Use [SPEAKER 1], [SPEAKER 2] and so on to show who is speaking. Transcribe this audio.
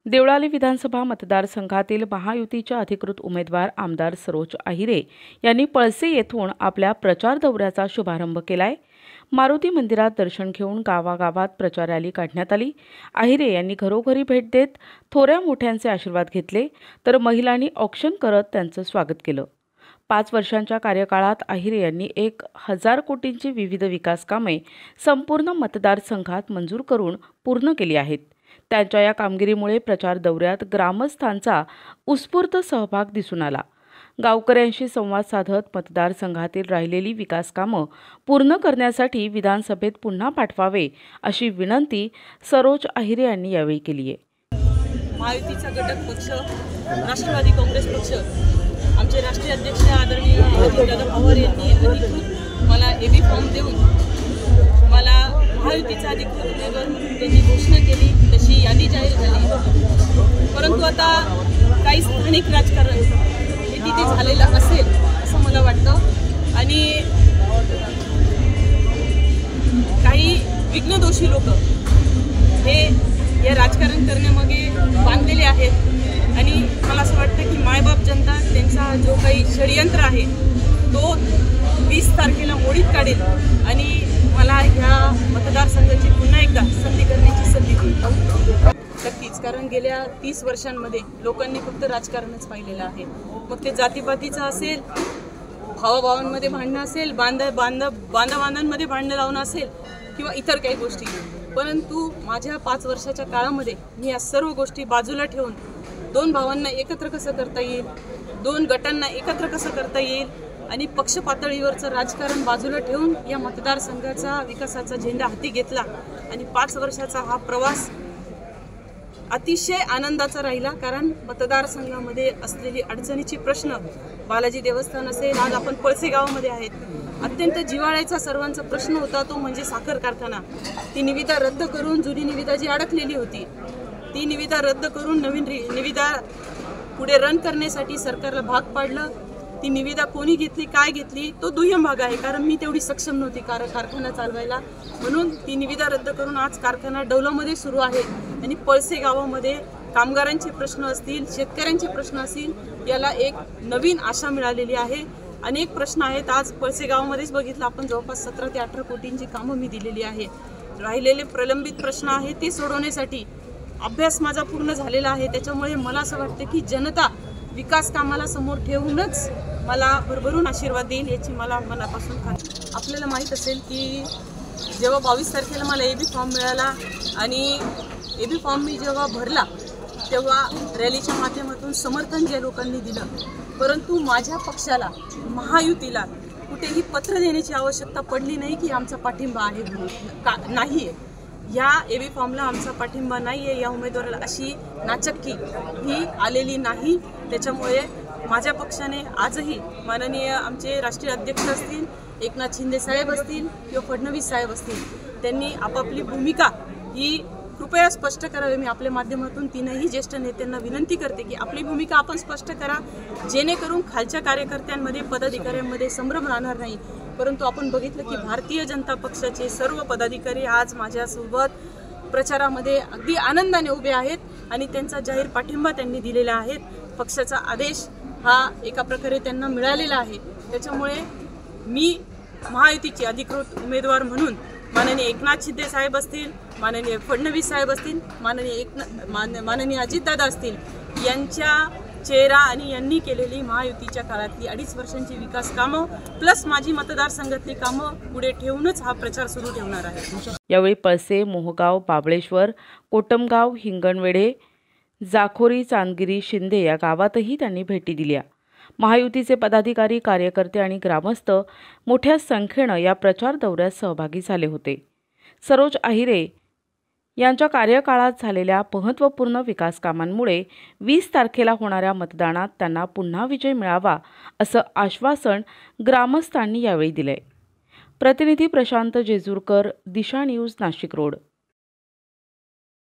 [SPEAKER 1] देवळाली विधानसभा मतदारसंघातील महायुतीच्या अधिकृत उमेदवार आमदार सरोज आहिरे यांनी पळसे येथून आपल्या प्रचार दौऱ्याचा शुभारंभ केलाय। मारुती मंदिरात दर्शन घेऊन गावागावात प्रचार रॅली काढण्यात आली। आहिरे यांनी घरोघरी भेट देत थोड्या मोठ्यांचे आशीर्वाद घेतले, तर महिलांनी औक्षण करत त्यांचं स्वागत केलं। 5 वर्षांच्या कार्यकाळात आहिरे यांनी 1000 कोटींची विविध विकास कामे संपूर्ण मतदारसंघात मंजूर करून पूर्ण केली आहेत। त्यांच्या या कामगिरीमुळे प्रचार दौऱ्यात ग्रामस्थांचा उत्स्फूर्त सहभाग दिसून आला। गावकऱ्यांशी संवाद साधत मतदारसंघातील राहिलेली विकास कामं पूर्ण करण्यासाठी विधानसभेत पुन्हा पाठवावे अशी विनंती सरोज आहिरे यांनी यावेळी केली आहे।
[SPEAKER 2] महायुतीचा घटक पक्ष राष्ट्रवादी काँग्रेस पक्ष आमचे राष्ट्रीय अध्यक्ष आदरणीय दादा पवार यांनी अधिकृत मला एबी फॉर्म देऊन मला महायुतीचा अधिकृत उमेदवार म्हणून त्यांनी घोषणा केली, तशी यादी जाहीर झाली। परंतु आता काही स्थानिक राजकारण हे तिथे झालेलं असेल असं मला वाटतं आणि काही विघ्नदोषी लोक हे या राजकारण करण्यामागे बांधलेले आहेत आणि मला असं वाटतं की मायबाप जनता त्यांचा जो काही षडयंत्र आहे तो 20 तारखेला मोडीत काढेल आणि मला ह्या मतदारसंघाची पुन्हा एकदा संधी करण्याची संधी देईल। नक्कीच, कारण गेल्या 30 वर्षांमध्ये लोकांनी फक्त राजकारणच पाहिलेलं आहे। मग ते जातीपातीचं असेल, भावाभावांमध्ये भांडणं असेल, बांधवांमध्ये भांडणं लावणं असेल किंवा इतर काही गोष्टी, परंतु माझ्या 5 वर्षाच्या काळामध्ये मी या सर्व गोष्टी बाजूला ठेवून 2 भावांना एकत्र कसं करता येईल, 2 गटांना एकत्र कसं करता येईल आणि पक्ष पातळीवरचं राजकारण बाजूला ठेवून या मतदारसंघाचा विकासाचा झेंडा हाती घेतला आणि 5 वर्षाचा हा प्रवास अतिशय आनंदाचा राहिला। कारण मतदारसंघामध्ये असलेली अडचणीची प्रश्न, बालाजी देवस्थान असेल, आज आपण पळसे गावामध्ये आहेत, अत्यंत जिव्हाळ्याचा सर्वांचा प्रश्न होता तो म्हणजे साखर कारखाना। ती निविदा रद्द करून जुनी निविदा जी अडकलेली होती ती निविदा रद्द करून नवीन निविदा पुढे रन करण्यासाठी सरकारला भाग पाडलं। ती निविदा कोणी घेतली, काय घेतली तो दुय्यम भाग आहे, कारण मी तेवढी सक्षम नव्हती कारखाना चालवायला, म्हणून ती निविदा रद्द करून आज कारखाना डौलामध्ये सुरू आहे आणि पळसे गावामध्ये कामगारांचे प्रश्न असतील, शेतकऱ्यांचे प्रश्न असतील, याला एक नवीन आशा मिळालेली आहे। अनेक प्रश्न आहेत, आज पळसे गावामध्येच बघितलं आपण जवळपास 17 ते 18 कोटींची कामं मी दिलेली आहे। राहिलेले प्रलंबित प्रश्न आहेत ते सोडवण्यासाठी अभ्यास माझा पूर्ण झालेला आहे। त्याच्यामुळे मला असं वाटतं की जनता विकास कामाला समोर ठेवूनच मला भरभरून आशीर्वाद देईल याची मला मनापासून खात्री। आपल्याला माहीत असेल की जेव्हा 22 तारखेला मला एबी फॉर्म मिळाला आणि एबी फॉर्म मी जेव्हा भरला तेव्हा रॅलीच्या माध्यमातून समर्थन ज्या लोकांनी दिलं, परंतु माझ्या पक्षाला, महायुतीला कुठेही पत्र देण्याची आवश्यकता पडली नाही की आमचा पाठिंबा आहे म्हणून, नाही आहे। या एबी फॉर्मला आमचा पाठिंबा नाही आहे, या उमेदवाराला अशी नाचक्की ही आलेली नाही। त्याच्यामुळे माझ्या पक्षाने आजही माननीय आमचे राष्ट्रीय अध्यक्ष असतील, एकनाथ शिंदे साहेब असतील किंवा फडणवीस साहेब असतील, त्यांनी आपापली भूमिका ही कृपया स्पष्ट करावी। मी आपल्या माध्यमातून तीनही ज्येष्ठ नेत्यांना विनंती करते की आपली भूमिका आपण स्पष्ट करा, जेणेकरून खालच्या कार्यकर्त्यांमध्ये, पदाधिकाऱ्यांमध्ये संभ्रम राहणार नाही। परंतु आपण बघितलं की भारतीय जनता पक्षाचे सर्व पदाधिकारी आज माझ्यासोबत प्रचारामध्ये अगदी आनंदाने उभे आहेत आणि त्यांचा जाहीर पाठिंबा त्यांनी दिलेला आहे। पक्षाचा आदेश हा एका प्रकारे त्यांना मिळालेला आहे। त्याच्यामुळे मी महायुतीचे अधिकृत उमेदवार म्हणून माननीय एकनाथ शिंदे साहेब असतील, माननीय फडणवीस साहेब असतील, माननीय अजितदादा असतील, यांच्या चेहरा आणि यांनी केलेली महायुतीच्या काळातली 2.5 वर्षांची विकास कामं प्लस माझी मतदारसंघातली कामं पुढे ठेवूनच हा प्रचार सुरू ठेवणार आहे।
[SPEAKER 1] यावेळी पळसे, मोहगाव, बाबळेश्वर, कोटमगाव, हिंगणवेढे, जाखोरी, चांदगिरी, शिंदे या गावातही त्यांनी भेटी दिल्या। महायुतीचे पदाधिकारी, कार्यकर्ते आणि ग्रामस्थ मोठ्या संख्येनं या प्रचार दौऱ्यात सहभागी झाले होते। सरोज आहिरे यांच्या कार्यकाळात झालेल्या महत्त्वपूर्ण विकास कामांमुळे 20 तारखेला होणाऱ्या मतदानात त्यांना पुन्हा विजय मिळावा असं आश्वासन ग्रामस्थांनी यावेळी दिलंय। प्रतिनिधी प्रशांत जेजुरकर, दिशा न्यूज, नाशिक रोड।